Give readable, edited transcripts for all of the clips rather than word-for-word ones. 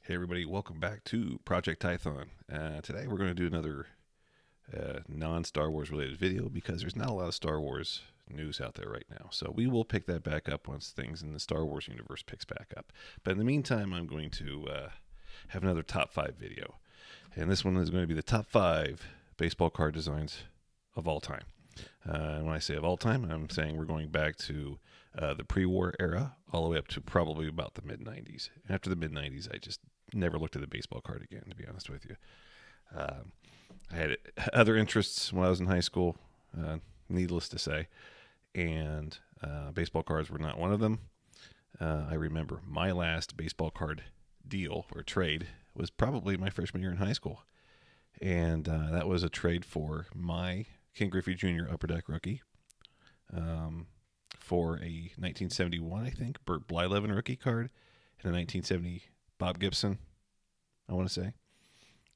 Hey everybody, welcome back to Project Tython. Today we're going to do another non-Star Wars related video because there's not a lot of Star Wars news out there right now. So we will pick that back up once things in the Star Wars universe picks back up. But in the meantime, I'm going to have another top 5 video. And this one is going to be the top 5 baseball card designs of all time. And when I say of all time, I'm saying we're going back to the pre-war era all the way up to probably about the mid-90s. After the mid-90s, I just never looked at a baseball card again, to be honest with you. I had other interests when I was in high school, needless to say, and baseball cards were not one of them. I remember my last baseball card deal or trade was probably my freshman year in high school. And that was a trade for my Ken Griffey Jr. Upper Deck rookie for a 1971, I think, Burt Blyleven rookie card and a 1970 Bob Gibson, I want to say.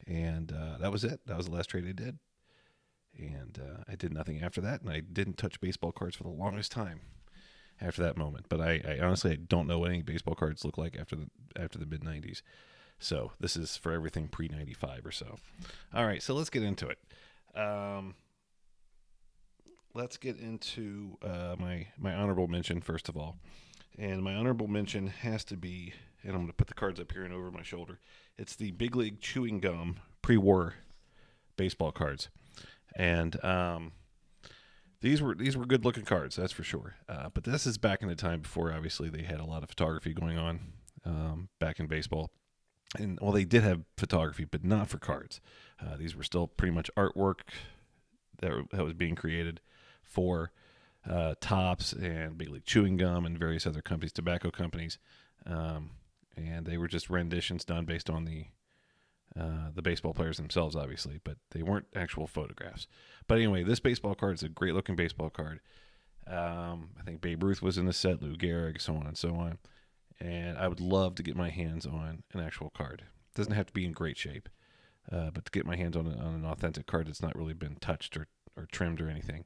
And that was it. That was the last trade I did. And I did nothing after that, and I didn't touch baseball cards for the longest time after that moment. But I honestly don't know what any baseball cards look like after the mid-90s. So this is for everything pre-95 or so. All right, so let's get into it. Let's get into my honorable mention first of all. And my honorable mention has to be, and I'm going to put the cards up here and over my shoulder. It's the Big League Chewing Gum pre-war baseball cards. And these were good looking cards, that's for sure. But this is back in the time before, obviously, they had a lot of photography going on back in baseball. And well, they did have photography, but not for cards. These were still pretty much artwork that was being created for Topps and Big League Chewing Gum and various other companies, tobacco companies, and they were just renditions done based on the baseball players themselves, obviously, but they weren't actual photographs. But anyway, this baseball card is a great looking baseball card. I think Babe Ruth was in the set, Lou Gehrig, so on and so on. And I would love to get my hands on an actual card. It doesn't have to be in great shape, but to get my hands on an authentic card that's not really been touched or trimmed or anything.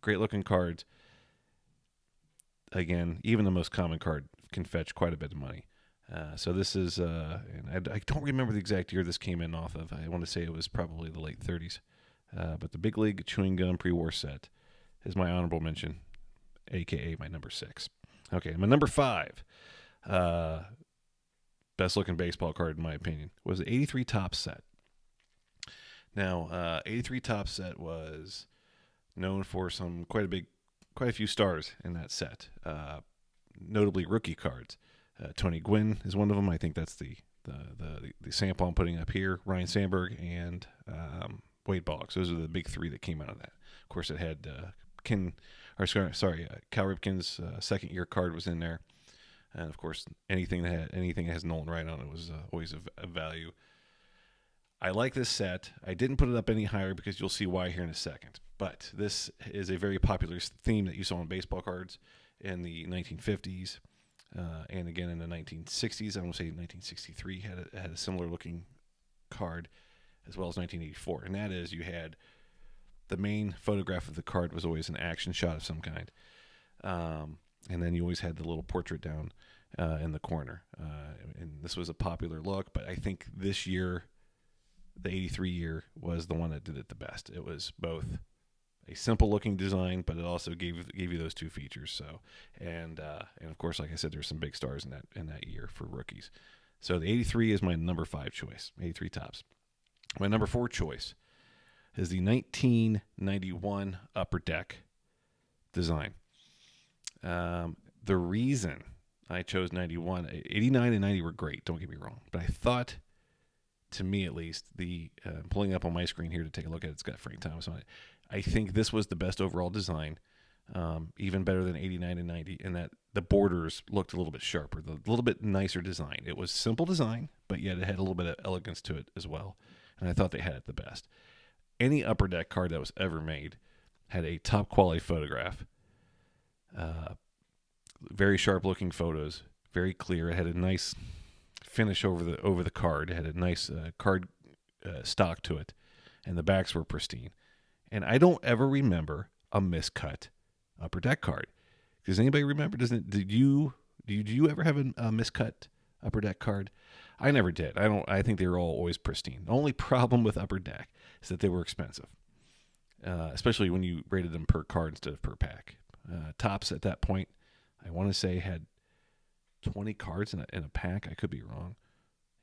Great looking cards. Again, even the most common card can fetch quite a bit of money. So this is, and I don't remember the exact year this came in off of. I want to say it was probably the late 30s. But the Big League Chewing Gum pre-war set is my honorable mention, a.k.a. my number 6. Okay, my number 5, best looking baseball card in my opinion, was the 83 Topps set. Now, 83 Topps set was known for quite a few stars in that set, notably rookie cards. Tony Gwynn is one of them. I think that's the sample I'm putting up here. Ryan Sandberg and Wade Boggs. Those are the big 3 that came out of that. Of course, it had Cal Ripken's second year card was in there, and of course anything that has Nolan Wright on it was always of value. I like this set. I didn't put it up any higher because you'll see why here in a second. But this is a very popular theme that you saw in baseball cards in the 1950s and again in the 1960s. I want to say 1963 had a similar looking card, as well as 1984, and that is you had the main photograph of the card was always an action shot of some kind. And then you always had the little portrait down in the corner. And this was a popular look, but I think this year, the 83 year, was the one that did it the best. It was both a simple looking design, but it also gave you those 2 features. So, and of course, like I said, there's some big stars in that year for rookies. So the 83 is my number 5 choice, 83 Topps. My number 4 choice is the 1991 Upper Deck design. The reason I chose 91, 89 and 90 were great, don't get me wrong, but I thought, to me at least, pulling up on my screen here to take a look at it, it's got Frank Thomas on it. I think this was the best overall design, even better than 89 and 90, in that the borders looked a little bit sharper, a little bit nicer design. It was simple design, but yet it had a little bit of elegance to it as well, and I thought they had it the best. Any Upper Deck card that was ever made had a top quality photograph, very sharp looking photos, very clear. It had a nice finish over the card. It had a nice card stock to it, and the backs were pristine. And I don't ever remember a miscut Upper Deck card. Does anybody remember? Did you ever have a miscut Upper Deck card? I never did. I think they were all always pristine. The only problem with Upper Deck is that they were expensive, especially when you rated them per card instead of per pack. Tops at that point, I want to say, had 20 cards in a pack. I could be wrong.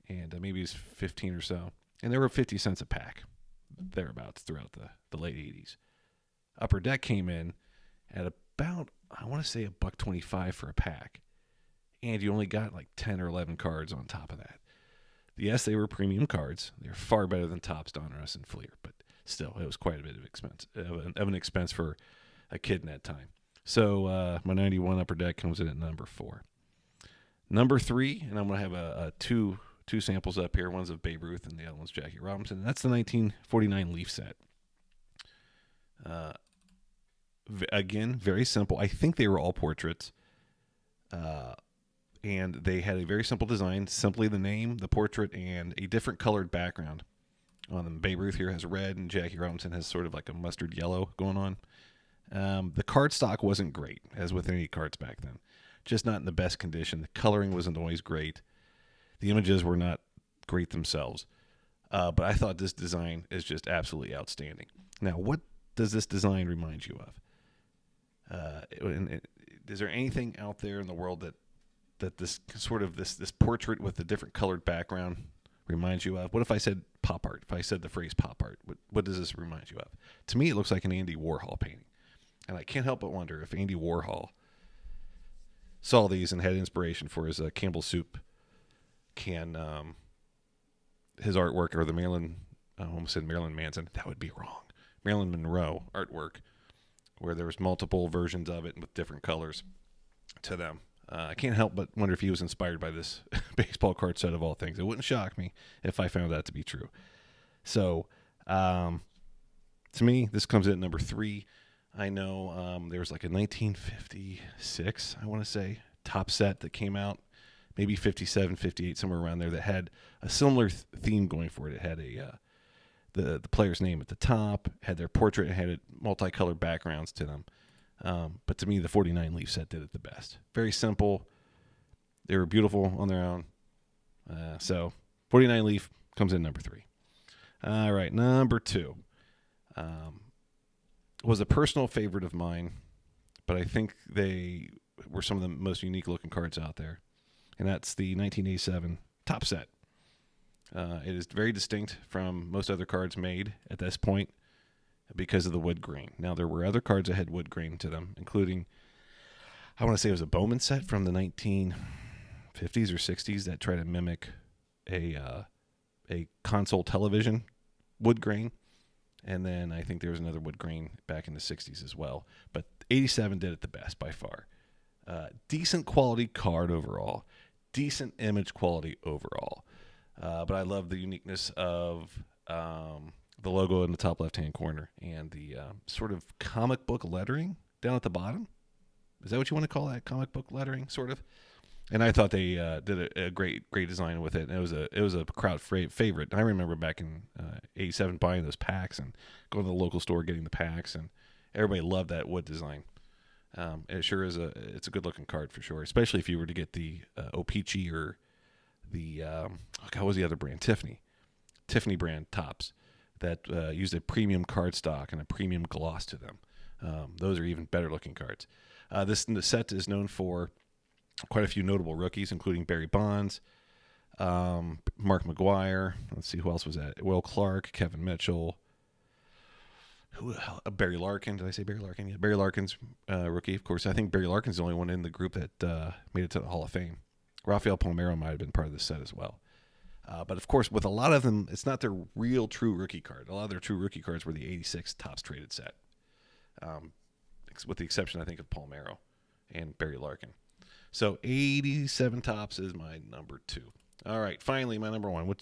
And maybe it's 15 or so. And they were 50 cents a pack, thereabouts, throughout the late 80s. Upper Deck came in at about, I want to say, $1.25 for a pack. And you only got like 10 or 11 cards on top of that. Yes, they were premium cards. They're far better than Topps, Donruss, and Fleer. But still, it was quite a bit of expense, of an expense for a kid in that time. So my 91 Upper Deck comes in at number 4. Number 3, and I'm going to have a two samples up here. One's of Babe Ruth and the other one's Jackie Robinson. That's the 1949 Leaf set. Again, very simple. I think they were all portraits. And they had a very simple design, simply the name, the portrait, and a different colored background on them. Babe Ruth here has red, and Jackie Robinson has sort of like a mustard yellow going on. The card stock wasn't great, as with any cards back then. Just not in the best condition. The coloring wasn't always great. The images were not great themselves. But I thought this design is just absolutely outstanding. Now, what does this design remind you of? Is there anything out there in the world that this sort of this portrait with a different colored background reminds you of? What if I said pop art? If I said the phrase pop art, what does this remind you of? To me, it looks like an Andy Warhol painting. And I can't help but wonder if Andy Warhol saw these and had inspiration for his Campbell Soup can, his artwork, or the Marilyn, I almost said Marilyn Manson. That would be wrong. Marilyn Monroe artwork, where there was multiple versions of it with different colors to them. I can't help but wonder if he was inspired by this baseball card set of all things. It wouldn't shock me if I found that to be true. So, to me, this comes in at number 3. I know there was like a 1956, I want to say, top set that came out, maybe 57, 58, somewhere around there, that had a similar theme going for it. It had the player's name at the top, had their portrait, and had multicolored backgrounds to them. But to me, the 49 Leaf set did it the best. Very simple. They were beautiful on their own. So 49 Leaf comes in number 3. All right, number 2. Was a personal favorite of mine, but I think they were some of the most unique looking cards out there. And that's the 1987 top set. It is very distinct from most other cards made at this point because of the wood grain. Now, there were other cards that had wood grain to them, including, I want to say it was a Bowman set from the 1950s or 60s that tried to mimic a console television wood grain. And then I think there was another wood grain back in the 60s as well. But 87 did it the best by far. Decent quality card overall. Decent image quality overall. But I love the uniqueness of the logo in the top left-hand corner and the sort of comic book lettering down at the bottom. Is that what you want to call that? Comic book lettering, sort of? And I thought they did a great design with it. And it was a crowd favorite. I remember back in 87 buying those packs and going to the local store getting the packs, and everybody loved that wood design. And it sure is it's a good looking card for sure, especially if you were to get the O-Pee-Chee or the what was the other brand? Tiffany brand tops that used a premium card stock and a premium gloss to them. Those are even better looking cards. The set is known for quite a few notable rookies, including Barry Bonds, Mark McGwire. Let's see, who else was that? Will Clark, Kevin Mitchell. Barry Larkin. Did I say Barry Larkin? Yeah, Barry Larkin's rookie, of course. I think Barry Larkin's the only one in the group that made it to the Hall of Fame. Rafael Palmeiro might have been part of the set as well. But, of course, with a lot of them, it's not their real true rookie card. A lot of their true rookie cards were the 86 Topps traded set, with the exception, I think, of Palmeiro and Barry Larkin. So 87 Topps is my number 2. All right, finally, my number 1. What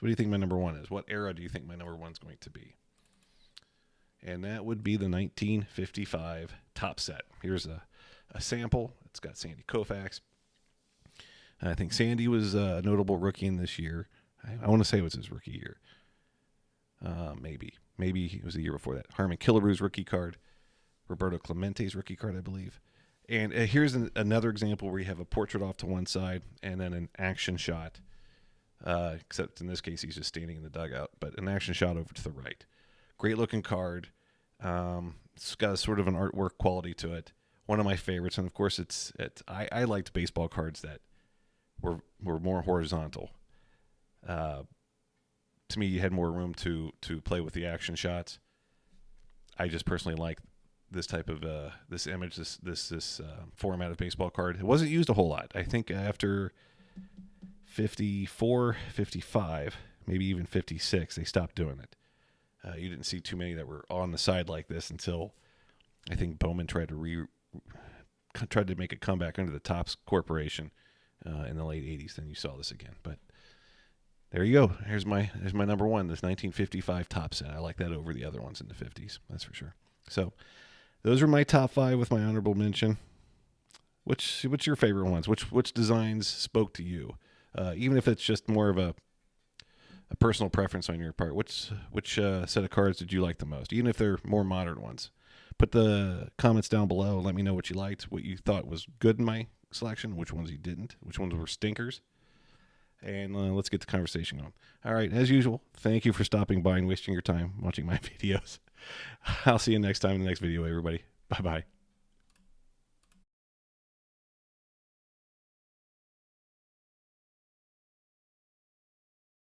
do you think my number 1 is? What era do you think my number 1 is going to be? And that would be the 1955 Topps set. Here's a sample. It's got Sandy Koufax. I think Sandy was a notable rookie in this year. I want to say it was his rookie year. Maybe it was the year before that. Harmon Killerbru's rookie card. Roberto Clemente's rookie card, I believe. And here's another example where you have a portrait off to one side and then an action shot except in this case he's just standing in the dugout. But an action shot over to the right. Great looking card. It's got sort of an artwork quality to it. One of my favorites, and of course I liked baseball cards that were more horizontal. To me, you had more room to play with the action shots. I just personally like this type of this image, this format of baseball card. It wasn't used a whole lot. I think after 54, 55, maybe even 56, they stopped doing it. You didn't see too many that were on the side like this until I think Bowman tried to make a comeback under the Topps Corporation in the late 80s. Then you saw this again. But there you go. There's my number one, this 1955 Topps set. I like that over the other ones in the 50s. That's for sure. So those are my top 5 with my honorable mention. What's your favorite ones? Which designs spoke to you? Even if it's just more of a personal preference on your part, which set of cards did you like the most? Even if they're more modern ones, put the comments down below. Let me know what you liked, what you thought was good in my selection, which ones you didn't, which ones were stinkers, and let's get the conversation going. All right, as usual, thank you for stopping by and wasting your time watching my videos. I'll see you next time in the next video, everybody. Bye bye.